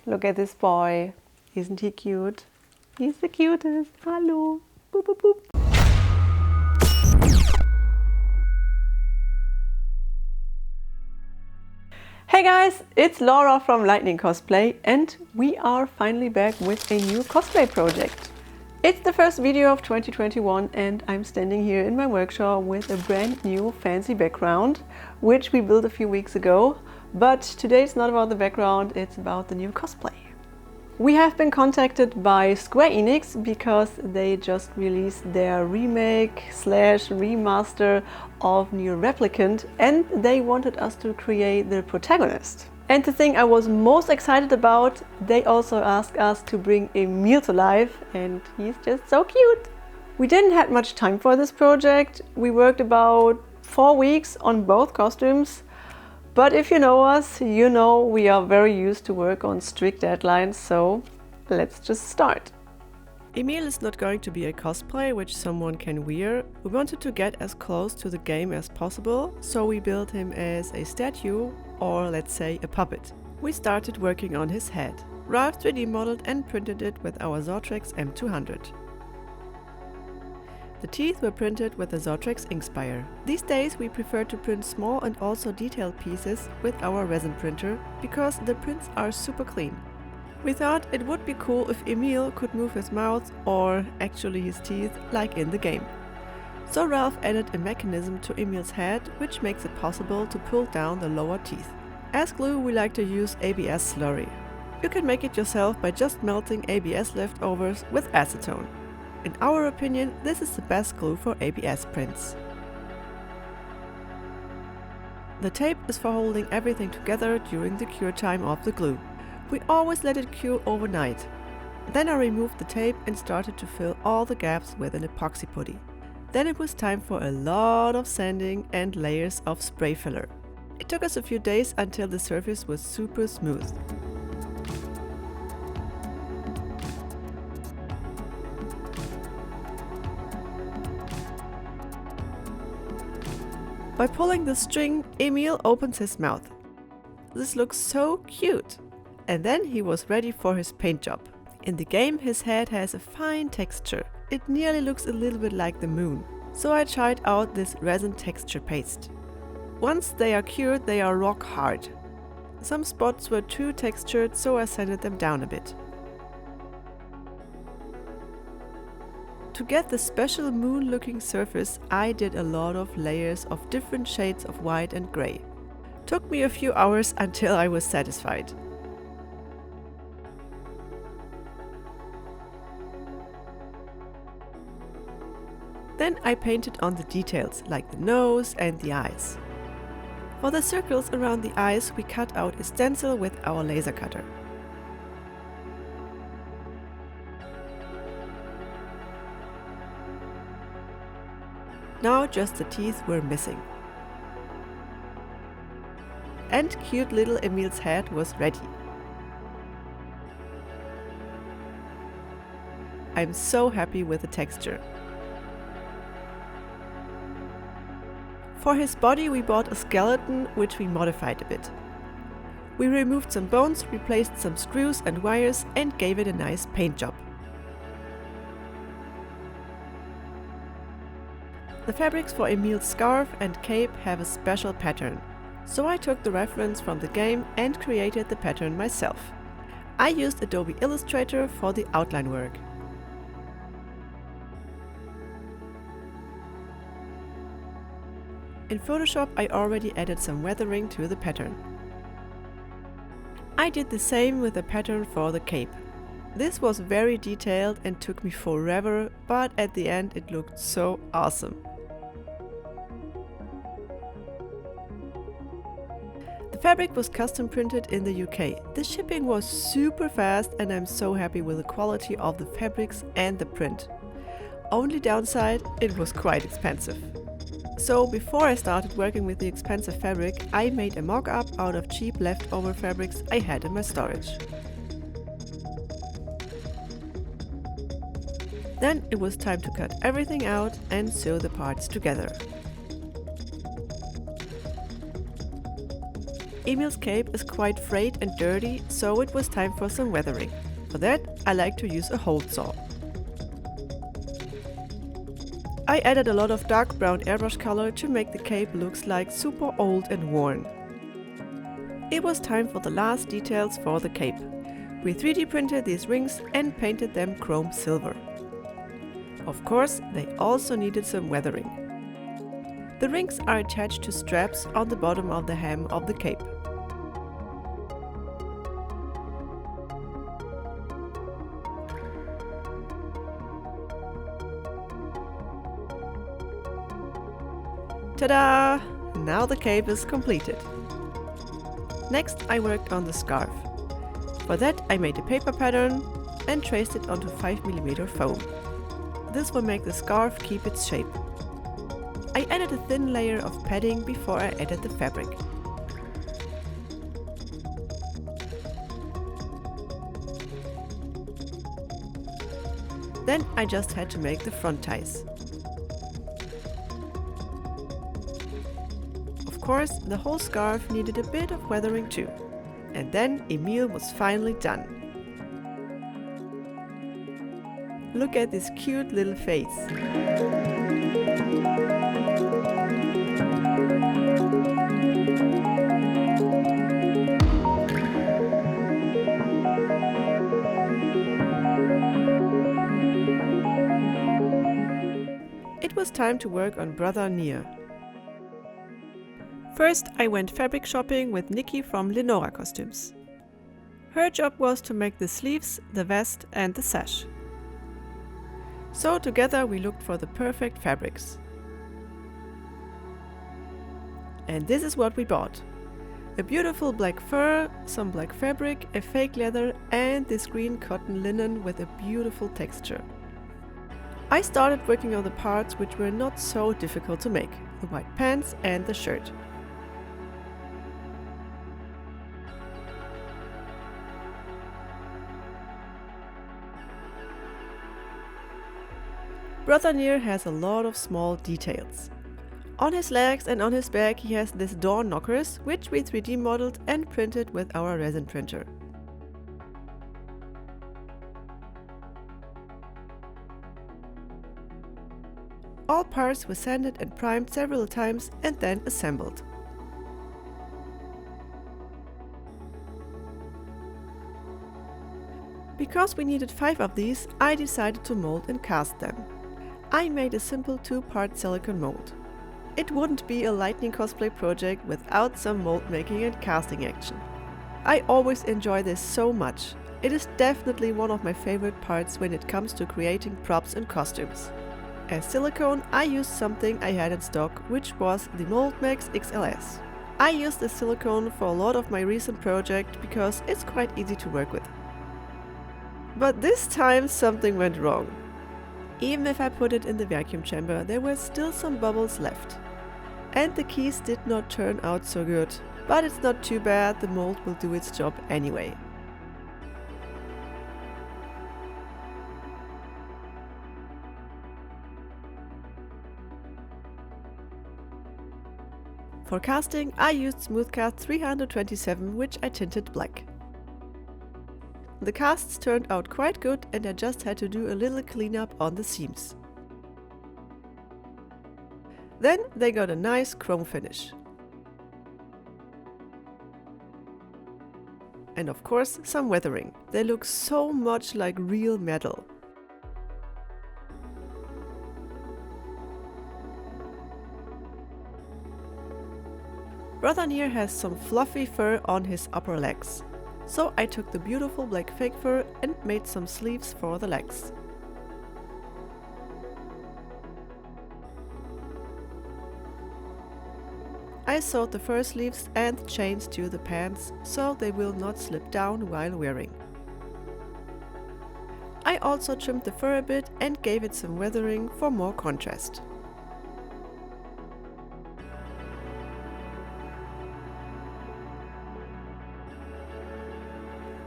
Look at this boy. Isn't he cute? He's the cutest. Hallo. Boop, boop, boop. Hey guys, it's Laura from Lightning Cosplay and we are finally back with a new cosplay project. It's the first video of 2021 and I'm standing here in my workshop with a brand new fancy background, which we built a few weeks ago. But today it's not about the background, it's about the new cosplay. We have been contacted by Square Enix because they just released their remake/remaster of Nier Replicant and they wanted us to create the protagonist. And the thing I was most excited about, they also asked us to bring Emil to life and he's just so cute. We didn't have much time for this project. We worked about 4 weeks on both costumes. But if you know us, you know we are very used to work on strict deadlines, so let's just start. Emil is not going to be a cosplay which someone can wear. We wanted to get as close to the game as possible, so we built him as a statue, or let's say a puppet. We started working on his head. Ralph 3D modeled and printed it with our Zortrex M200. The teeth were printed with the Zortrex Inkspire. These days we prefer to print small and also detailed pieces with our resin printer because the prints are super clean. We thought it would be cool if Emil could move his mouth or actually his teeth like in the game. So Ralph added a mechanism to Emil's head which makes it possible to pull down the lower teeth. As glue we like to use ABS slurry. You can make it yourself by just melting ABS leftovers with acetone. In our opinion, this is the best glue for ABS prints. The tape is for holding everything together during the cure time of the glue. We always let it cure overnight. Then I removed the tape and started to fill all the gaps with an epoxy putty. Then it was time for a lot of sanding and layers of spray filler. It took us a few days until the surface was super smooth. By pulling the string, Emil opens his mouth. This looks so cute! And then he was ready for his paint job. In the game, his head has a fine texture. It nearly looks a little bit like the moon. So I tried out this resin texture paste. Once they are cured, they are rock hard. Some spots were too textured, so I sanded them down a bit. To get the special moon-looking surface, I did a lot of layers of different shades of white and grey. Took me a few hours until I was satisfied. Then I painted on the details, like the nose and the eyes. For the circles around the eyes, we cut out a stencil with our laser cutter. Now just the teeth were missing. And cute little Emil's head was ready. I'm so happy with the texture. For his body we bought a skeleton which we modified a bit. We removed some bones, replaced some screws and wires and gave it a nice paint job. The fabrics for Emil's scarf and cape have a special pattern, so I took the reference from the game and created the pattern myself. I used Adobe Illustrator for the outline work. In Photoshop I already added some weathering to the pattern. I did the same with the pattern for the cape. This was very detailed and took me forever, but at the end it looked so awesome. The fabric was custom printed in the UK. The shipping was super fast and I'm so happy with the quality of the fabrics and the print. Only downside, it was quite expensive. So before I started working with the expensive fabric, I made a mock-up out of cheap leftover fabrics I had in my storage. Then it was time to cut everything out and sew the parts together. Emil's cape is quite frayed and dirty, so it was time for some weathering. For that, I like to use a hole saw. I added a lot of dark brown airbrush color to make the cape look like super old and worn. It was time for the last details for the cape. We 3D printed these rings and painted them chrome silver. Of course, they also needed some weathering. The rings are attached to straps on the bottom of the hem of the cape. Ta-da! Now the cape is completed. Next, I worked on the scarf. For that, I made a paper pattern and traced it onto 5mm foam. This will make the scarf keep its shape. I added a thin layer of padding before I added the fabric. Then I just had to make the front ties. Of course, the whole scarf needed a bit of weathering too. And then Emil was finally done. Look at this cute little face. It was time to work on Brother Nier. First, I went fabric shopping with Nikki from Lenora Costumes. Her job was to make the sleeves, the vest and the sash. So together we looked for the perfect fabrics. And this is what we bought. A beautiful black fur, some black fabric, a fake leather and this green cotton linen with a beautiful texture. I started working on the parts which were not so difficult to make, the white pants and the shirt. Brother Nier has a lot of small details. On his legs and on his back he has these door knockers, which we 3D modeled and printed with our resin printer. All parts were sanded and primed several times and then assembled. Because we needed 5 of these, I decided to mold and cast them. I made a simple 2-part silicone mold. It wouldn't be a lightning cosplay project without some mold making and casting action. I always enjoy this so much. It is definitely one of my favorite parts when it comes to creating props and costumes. As silicone, I used something I had in stock, which was the Moldmax XLS. I used the silicone for a lot of my recent projects because it's quite easy to work with. But this time something went wrong. Even if I put it in the vacuum chamber, there were still some bubbles left. And the keys did not turn out so good, but it's not too bad, the mold will do its job anyway. For casting, I used Smoothcast 327, which I tinted black. The casts turned out quite good and I just had to do a little cleanup on the seams. Then they got a nice chrome finish. And of course some weathering. They look so much like real metal. Brother Nier has some fluffy fur on his upper legs. So I took the beautiful black fake fur and made some sleeves for the legs. I sewed the fur sleeves and chains to the pants so they will not slip down while wearing. I also trimmed the fur a bit and gave it some weathering for more contrast.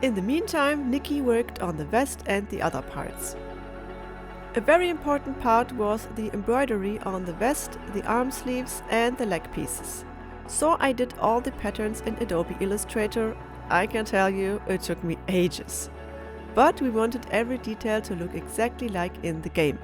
In the meantime, Nikki worked on the vest and the other parts. A very important part was the embroidery on the vest, the arm sleeves and the leg pieces. So I did all the patterns in Adobe Illustrator. I can tell you, it took me ages. But we wanted every detail to look exactly like in the game.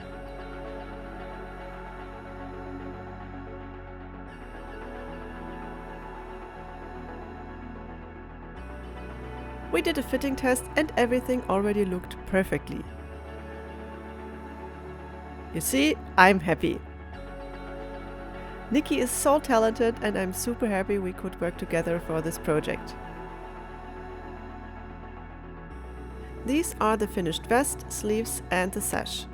We did a fitting test and everything already looked perfectly. You see, I'm happy. Nikki is so talented and I'm super happy we could work together for this project. These are the finished vest, sleeves and the sash.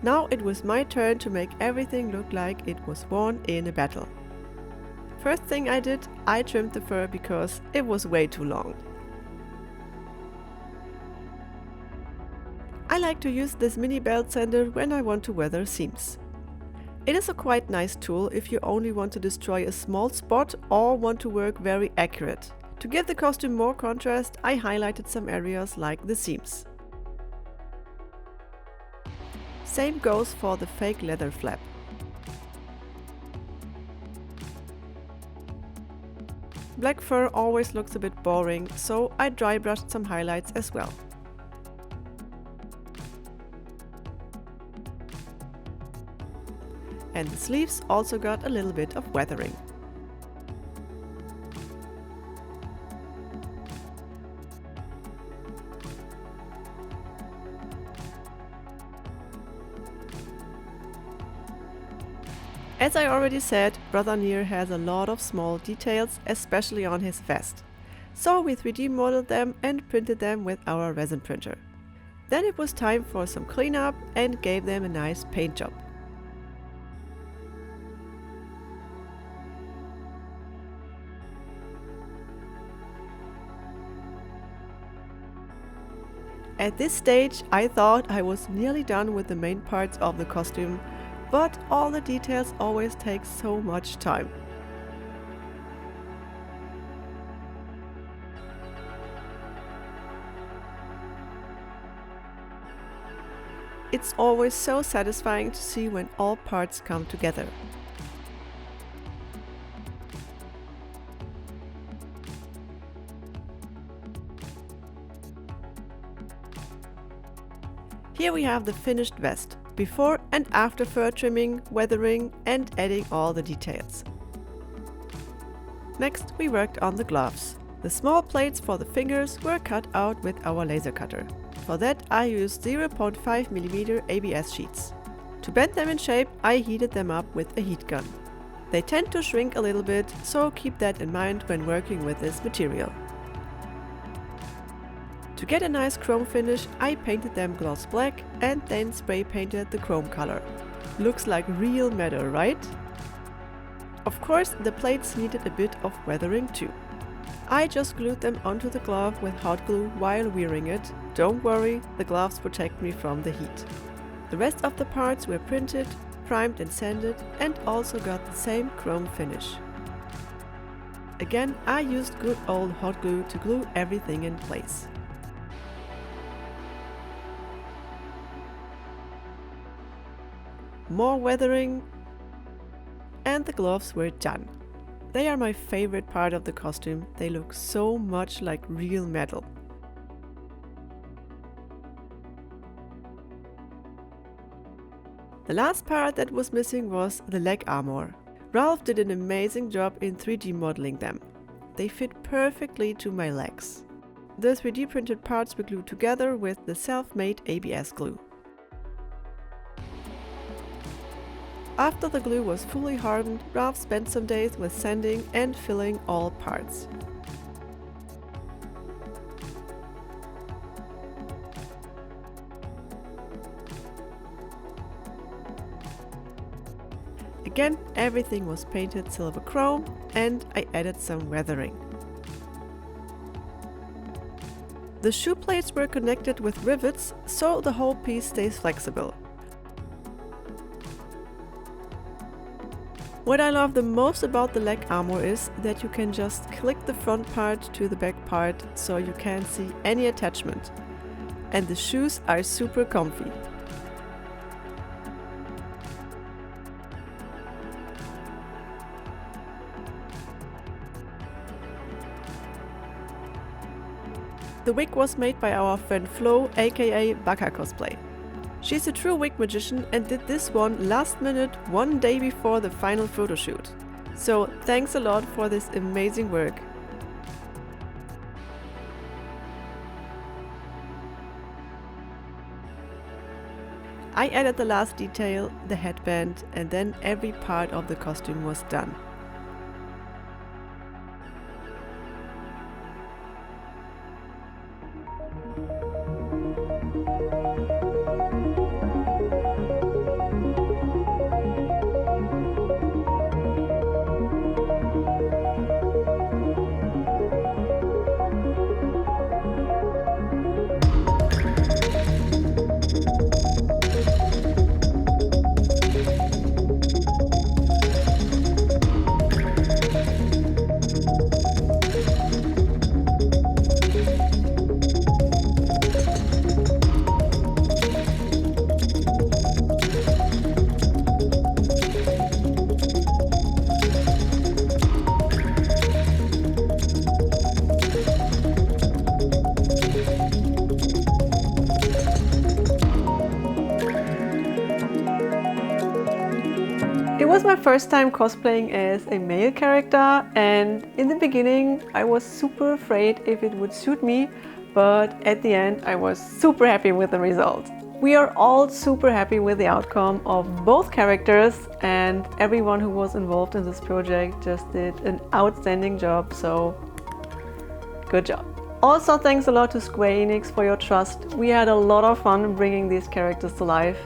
Now it was my turn to make everything look like it was worn in a battle. First thing I did, I trimmed the fur because it was way too long. I like to use this mini belt sander when I want to weather seams. It is a quite nice tool if you only want to destroy a small spot or want to work very accurate. To give the costume more contrast, I highlighted some areas like the seams. Same goes for the fake leather flap. Black fur always looks a bit boring, so I dry brushed some highlights as well. And the sleeves also got a little bit of weathering. As I already said, Brother Nier has a lot of small details, especially on his vest. So we 3D modeled them and printed them with our resin printer. Then it was time for some cleanup and gave them a nice paint job. At this stage, I thought I was nearly done with the main parts of the costume, but all the details always take so much time. It's always so satisfying to see when all parts come together. Here we have the finished vest, before and after fur trimming, weathering and adding all the details. Next we worked on the gloves. The small plates for the fingers were cut out with our laser cutter. For that I used 0.5 mm ABS sheets. To bend them in shape, I heated them up with a heat gun. They tend to shrink a little bit, so keep that in mind when working with this material. To get a nice chrome finish, I painted them gloss black and then spray painted the chrome color. Looks like real metal, right? Of course, the plates needed a bit of weathering too. I just glued them onto the glove with hot glue while wearing it. Don't worry, the gloves protect me from the heat. The rest of the parts were printed, primed and sanded and also got the same chrome finish. Again, I used good old hot glue to glue everything in place. More weathering, and the gloves were done. They are my favorite part of the costume. They look so much like real metal. The last part that was missing was the leg armor. Ralph did an amazing job in 3D modeling them. They fit perfectly to my legs. The 3D printed parts were glued together with the self-made ABS glue. After the glue was fully hardened, Ralph spent some days with sanding and filling all parts. Again, everything was painted silver chrome and I added some weathering. The shoe plates were connected with rivets, so the whole piece stays flexible. What I love the most about the leg armor is that you can just click the front part to the back part so you can't see any attachment. And the shoes are super comfy. The wig was made by our friend Flo, aka Baka Cosplay. She's a true wig magician and did this one last minute, one day before the final photo shoot. So thanks a lot for this amazing work. I added the last detail, the headband, and then every part of the costume was done. It was my first time cosplaying as a male character, and in the beginning I was super afraid if it would suit me, but at the end I was super happy with the result. We are all super happy with the outcome of both characters, and everyone who was involved in this project just did an outstanding job, so good job. Also, thanks a lot to Square Enix for your trust. We had a lot of fun bringing these characters to life.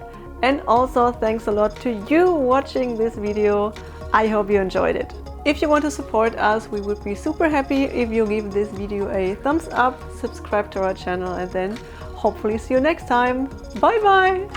And also thanks a lot to you watching this video. I hope you enjoyed it. If you want to support us, we would be super happy if you give this video a thumbs up, subscribe to our channel, and then hopefully see you next time. Bye bye!